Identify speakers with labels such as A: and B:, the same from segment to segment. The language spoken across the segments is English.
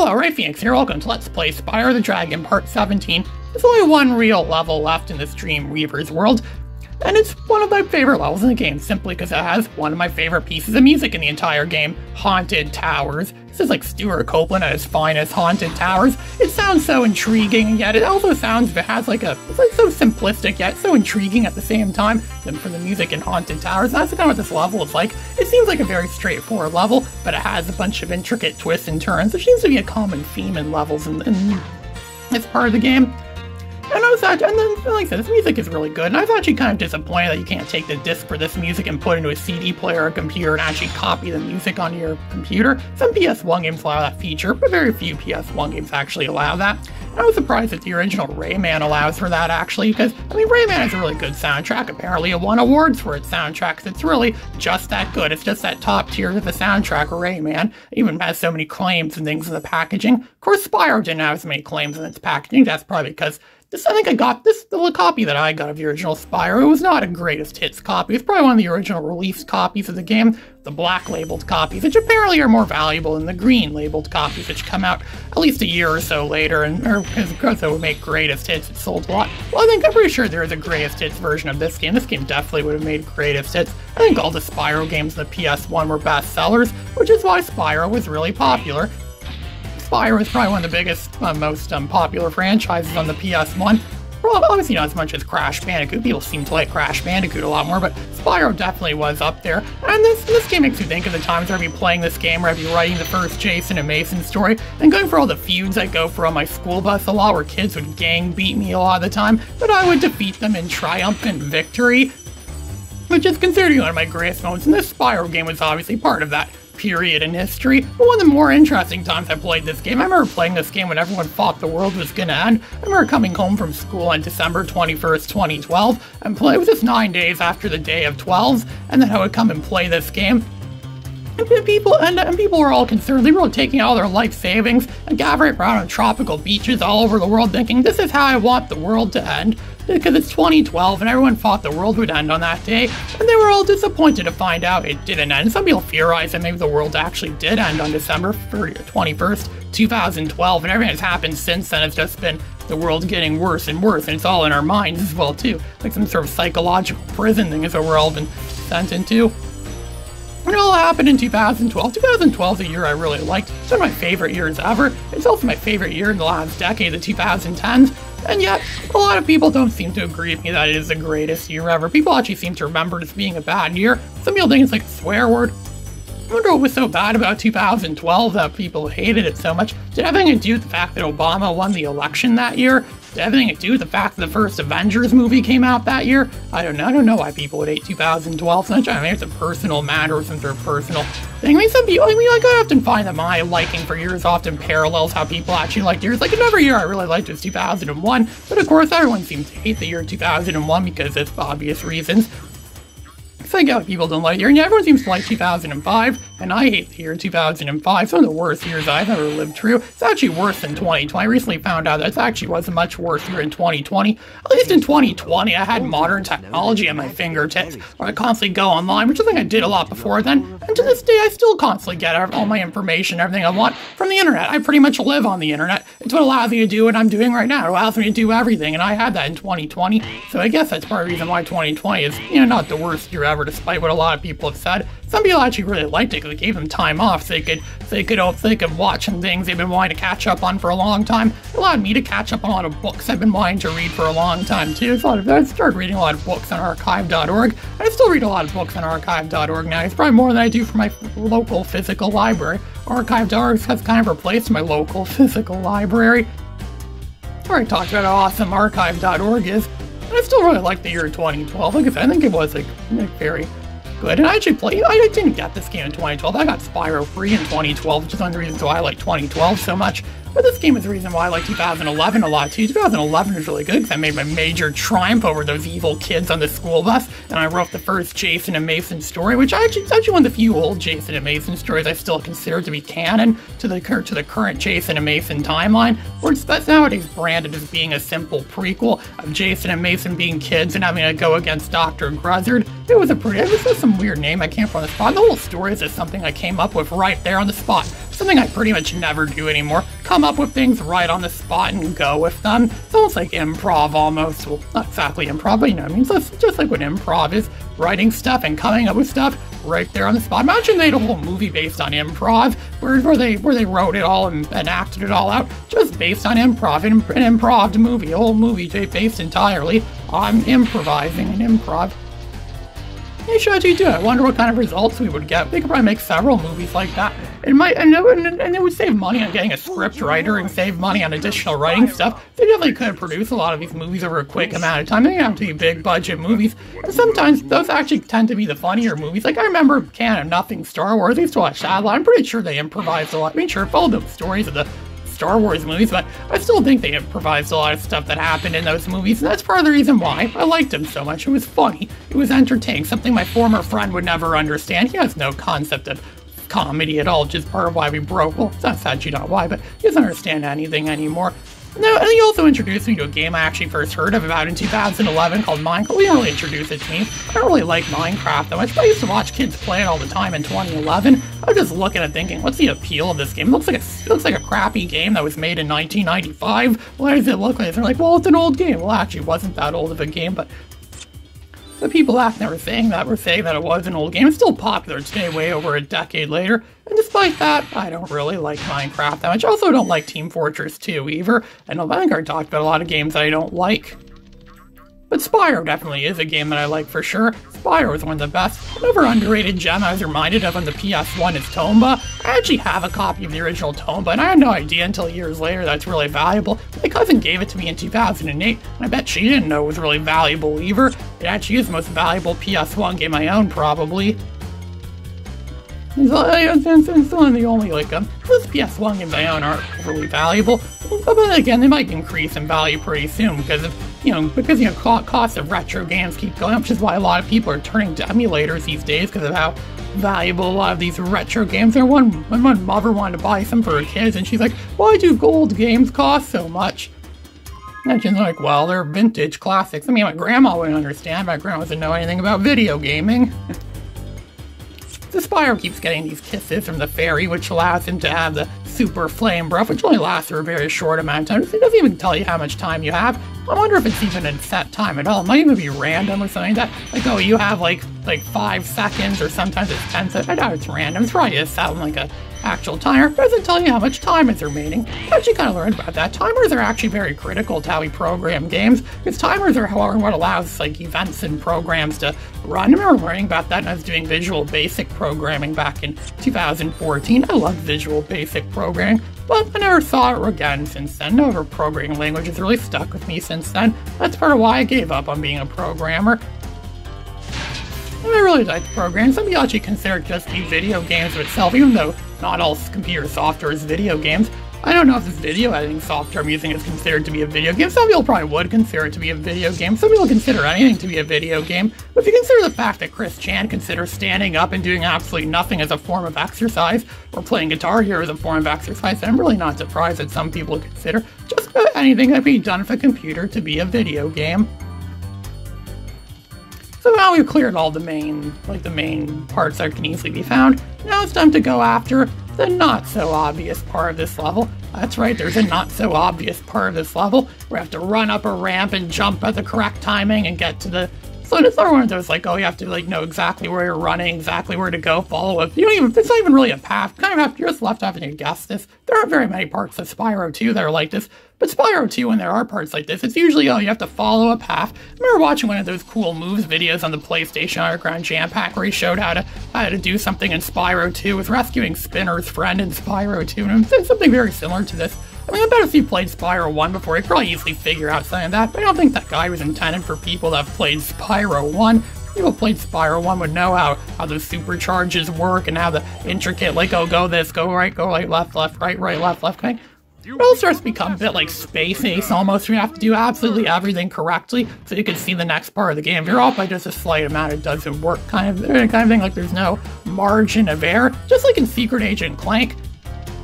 A: Hello, Ray Phoenix here. Welcome to Let's Play Spyro the Dragon Part 17. There's only one real level left in this Dreamweaver's world, and it's one of my favorite levels in the game, simply because it has one of my favorite pieces of music in the entire game, Haunted Towers. This is like Stuart Copeland at his finest, Haunted Towers. It sounds so intriguing, and yet it also sounds, it has like it's like so simplistic, yet so intriguing at the same time than for the music in Haunted Towers. And that's kind of what this level is like. It seems like a very straightforward level, but it has a bunch of intricate twists and turns, which seems to be a common theme in levels in this part of the game. And I was actually, and then, like I said, this music is really good, and I was actually kind of disappointed that you can't take the disc for this music and put it into a CD player or a computer and actually copy the music onto your computer. Some PS1 games allow that feature, but very few PS1 games actually allow that. And I was surprised that the original Rayman allows for that, actually, because, I mean, Rayman has a really good soundtrack. Apparently it won awards for its soundtrack, because it's really just that good. It's just that top tier of the soundtrack of Rayman. It even has so many claims and things in the packaging. Of course, Spyro didn't have as many claims in its packaging. That's probably because I think I got this, the copy that I got of the original Spyro. It was not a greatest hits copy. It's probably one of the original released copies of the game, the black labeled copies, which apparently are more valuable than the green labeled copies, which come out at least a year or so later, and because it would make greatest hits, it sold a lot. Well, I'm pretty sure there is a greatest hits version of this game. This game definitely would have made greatest hits. I think all the Spyro games in the PS1 were bestsellers, which is why Spyro was really popular. Spyro is probably one of the biggest, most popular franchises on the PS1. Well, obviously not as much as Crash Bandicoot. People seem to like Crash Bandicoot a lot more, but Spyro definitely was up there. And this game makes me think of the times where I'd be playing this game, where I'd be writing the first Jason and Mason story, and going for all the feuds I go for on my school bus a lot, where kids would gang beat me a lot of the time, but I would defeat them in triumphant victory, which is considered one of my greatest moments. And this Spyro game was obviously part of that period in history. But one of the more interesting times I played this game, I remember playing this game when everyone thought the world was gonna end. I remember coming home from school on December 21st, 2012, and it was just 9 days after the day of 12s, and then I would come and play this game. And people were all concerned. They were all taking all their life savings and gathering around on tropical beaches all over the world thinking, this is how I want the world to end. Because it's 2012 and everyone thought the world would end on that day, and they were all disappointed to find out it didn't end. Some people theorized that maybe the world actually did end on December 21st, 2012, and everything that's happened since then has just been the world getting worse and worse, and it's all in our minds as well too. Like some sort of psychological prison thing is what we're all been sent into. And it all happened in 2012. 2012 is a year I really liked. It's one of my favorite years ever. It's also my favorite year in the last decade, the 2010s. And yet, a lot of people don't seem to agree with me that it is the greatest year ever. People actually seem to remember it as being a bad year. Some people think it's like a swear word. I wonder what was so bad about 2012 that people hated it so much. Did it have anything to do with the fact that Obama won the election that year? Did it have anything to do with the fact that the first Avengers movie came out that year? I don't know why people would hate 2012 so much. I mean, it's a personal matter or some sort of personal thing. I mean, some people, I often find that my liking for years often parallels how people actually liked years. Like, another year I really liked was 2001, but of course everyone seems to hate the year 2001 because of obvious reasons. So I get why people don't like the year, and yeah, everyone seems to like 2005, and I hate the year 2005. Some of the worst years I've ever lived through. It's actually worse than 2020. I recently found out that it actually was a much worse year in 2020. At least in 2020, I had modern technology at my fingertips, where I constantly go online, which is something I did a lot before then, and to this day, I still constantly get all my information, everything I want, from the internet. I pretty much live on the internet. It's what allows me to do what I'm doing right now. It allows me to do everything, and I had that in 2020, so I guess that's part of the reason why 2020 is, not the worst year ever, despite what a lot of people have said. Some people actually really liked it because it gave them time off so they could watch some things they've been wanting to catch up on for a long time. It allowed me to catch up on a lot of books I've been wanting to read for a long time too. I started reading a lot of books on archive.org. I still read a lot of books on archive.org now. It's probably more than I do for my local physical library. Archive.org has kind of replaced my local physical library. I already talked about how awesome archive.org is. I still really like the year 2012. Like I said, I think it was like very good. And I didn't get this game in 2012. I got Spyro free in 2012, which is one of the reasons why I like 2012 so much. But this game is the reason why I like 2011 a lot too. 2011 is really good because I made my major triumph over those evil kids on the school bus, and I wrote the first Jason and Mason story, which it's actually one of the few old Jason and Mason stories I still consider to be canon to the current Jason and Mason timeline, where it's nowadays branded as being a simple prequel of Jason and Mason being kids and having to go against Dr. Gruzzard. It was some weird name I can't put on the spot. The whole story is just something I came up with right there on the spot. something I pretty much never do anymore. Come up with things right on the spot and go with them. It's almost like improv almost. Well, not exactly improv, but you know what I mean. So it's just like what improv is, writing stuff and coming up with stuff right there on the spot. Imagine they had a whole movie based on improv, where they wrote it all and acted it all out, just based on improv, an improv movie, a whole movie based entirely on improvising and improv. They should actually do it. I wonder what kind of results we would get. They could probably make several movies like that. It might, and it would save money on getting a script writer and save money on additional writing stuff. They definitely could produce a lot of these movies over a quick amount of time. They don't have to be big budget movies. And sometimes those actually tend to be the funnier movies. Like I remember Can of Nothing Star Wars. I used to watch that a lot. I'm pretty sure they improvised a lot. I mean, sure, followed the stories of the Star Wars movies, but I still think they improvised a lot of stuff that happened in those movies, and that's part of the reason why I liked them so much. It was funny, it was entertaining, something my former friend would never understand. He has no concept of comedy at all, which is part of why we broke. Well, that's actually not why, but he doesn't understand anything anymore. No, and he also introduced me to a game I actually first heard of about in 2011 called Minecraft. Well, he didn't really introduce it to me. I don't really like Minecraft that much, but I used to watch kids play it all the time in 2011. I was just looking and thinking, what's the appeal of this game? It looks like a crappy game that was made in 1995. Why does it look like this? They're like, well, it's an old game. Well, actually, it wasn't that old of a game, but the people out there were saying that it was an old game. It's still popular today, way over a decade later. And despite that, I don't really like Minecraft that much. I also don't like Team Fortress 2 either. And I think I talked about a lot of games that I don't like. But Spyro definitely is a game that I like for sure. Spyro is one of the best. Another underrated gem I was reminded of on the PS1 is Tomba. I actually have a copy of the original Tomba, and I had no idea until years later that's really valuable. My cousin gave it to me in 2008, and I bet she didn't know it was really valuable either. It actually is the most valuable PS1 game I own, probably. It's one of the only, those PS1 games I own aren't really valuable. But again, they might increase in value pretty soon because of, costs of retro games keep going up, which is why a lot of people are turning to emulators these days because of how valuable a lot of these retro games are. One mother wanted to buy some for her kids, and she's like, why do gold games cost so much? And she's like, well, they're vintage classics. I mean, my grandma wouldn't understand. My grandma doesn't know anything about video gaming. The Spyro keeps getting these kisses from the fairy, which allows him to have the super flame breath, which only lasts for a very short amount of time. It doesn't even tell you how much time you have. I wonder if it's even a set time at all. It might even be random or something like that. Like, oh, you have like 5 seconds, or sometimes it's 10 seconds. I doubt it's random. It's probably just set like a actual timer. It doesn't tell you how much time is remaining. I actually kind of learned about that. Timers are actually very critical to how we program games, because timers are what allows events and programs to run. I remember learning about that when I was doing Visual Basic programming back in 2014. I love Visual Basic programming, but I never saw it again since then. No other programming language has really stuck with me since then. That's part of why I gave up on being a programmer. And I really like programs. Some people actually consider just these video games itself, even though not all computer software is video games. I don't know if this video editing software I'm using is considered to be a video game. Some people probably would consider it to be a video game. Some people consider anything to be a video game. But if you consider the fact that Chris Chan considers standing up and doing absolutely nothing as a form of exercise, or playing Guitar Hero as a form of exercise, then I'm really not surprised that some people consider just about anything that can be done with a computer to be a video game. So now we've cleared all the main parts that can easily be found. Now it's time to go after the not-so-obvious part of this level. That's right, there's a not-so-obvious part of this level where you have to run up a ramp and jump at the correct timing and get to the... So it's not one of those, you have to, know exactly where you're running, exactly where to go, follow it. It's not even really a path. You're just left having to guess this. There aren't very many parts of Spyro 2 that are like this, but Spyro 2, when there are parts like this, it's usually, you have to follow a path. I remember watching one of those cool moves videos on the PlayStation Underground Jam Pack where he showed how to do something in Spyro 2 with rescuing Spinner's friend in Spyro 2, and it's something very similar to this. I mean, I bet if he played Spyro 1 before, he'd probably easily figure out something like that, but I don't think that guy was intended for people that have played Spyro 1. People who played Spyro 1 would know how those supercharges work and how the intricate, go this, go right, left, right, left, okay? It all starts to become a bit like Space Ace almost, where you have to do absolutely everything correctly so you can see the next part of the game. If you're off by just a slight amount, it doesn't work, kind of thing, like there's no margin of error. Just like in Secret Agent Clank,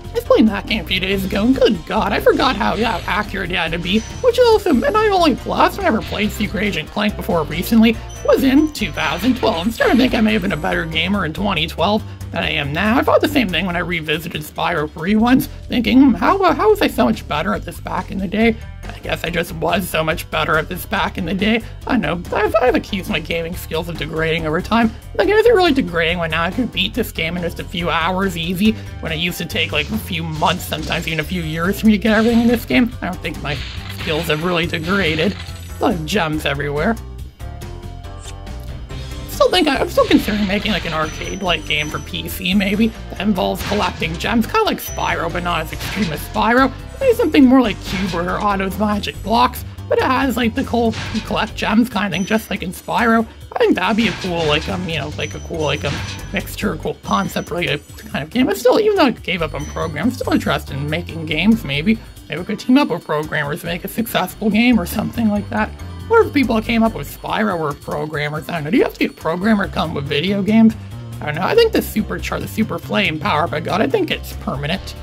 A: I was playing that game a few days ago, and good god, I forgot how accurate it had to be, which is also, and I only, last time I ever played Secret Agent Clank before recently was in 2012. I'm starting to think I may have been a better gamer in 2012 than I am now. I thought the same thing when I revisited Spyro 3 once, thinking, how was I so much better at this back in the day? I guess I just was so much better at this back in the day. I know, I've accused my gaming skills of degrading over time. Like, is it really degrading when now I can beat this game in just a few hours easy, when it used to take like a few months, sometimes even a few years for me to get everything in this game? I don't think my skills have really degraded. A lot of gems everywhere. I'm still considering making like an arcade-like game for PC, maybe, that involves collecting gems, kind of like Spyro, but not as extreme as Spyro. Maybe something more like Cube or Otto's Magic Blocks, but it has like the whole collect gems kind of thing, just like in Spyro. I think that'd be a cool, like, a cool, mixture, cool concept, really, kind of game. But still, even though I gave up on programs, I'm still interested in making games, maybe. Maybe we could team up with programmers to make a successful game or something like that. What if people that came up with Spyro were programmers? I don't know. Do you have to be a programmer to come with video games? I don't know. I think the Super Flame power-up I got, I think it's permanent.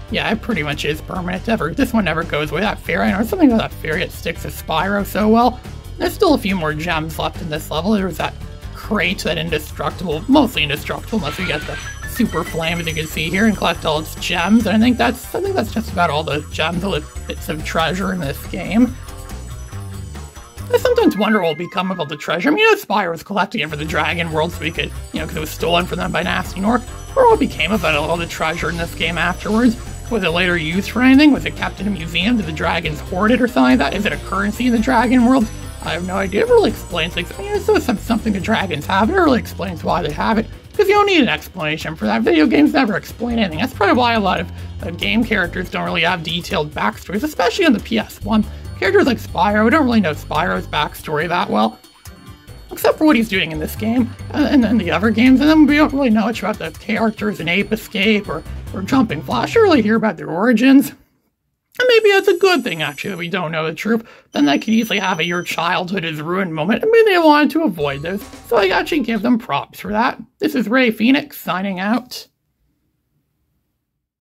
A: Yeah, it pretty much is permanent. This one never goes away. That fairy, I know something about that fairy that sticks to Spyro so well. There's still a few more gems left in this level. There's that crate, that indestructible, mostly indestructible, unless we get the Super Flame, as you can see here, and collect all its gems. And I think that's just about all the gems, all the bits of treasure in this game. I sometimes wonder what will become of all the treasure. I mean, Spyro was collecting it for the Dragon World so we could, because it was stolen from them by Nasty Nork. Or what became of all the treasure in this game afterwards? Was it later used for anything? Was it kept in a museum? Did the dragons hoard it or something like that? Is it a currency in the Dragon World? I have no idea. It really explains things. I mean, it's something the dragons have. It really explains why they have it. Because you don't need an explanation for that. Video games never explain anything. That's probably why a lot of game characters don't really have detailed backstories, especially on the PS1. Characters like Spyro, we don't really know Spyro's backstory that well, except for what he's doing in this game, and then the other games, and then we don't really know much about the characters in Ape Escape or Jumping Flash. You really hear about their origins. And maybe that's a good thing, actually, that we don't know the truth. Then that could easily have a your childhood is ruined moment, and maybe they wanted to avoid this, so I actually give them props for that. This is Ray Phoenix, signing out.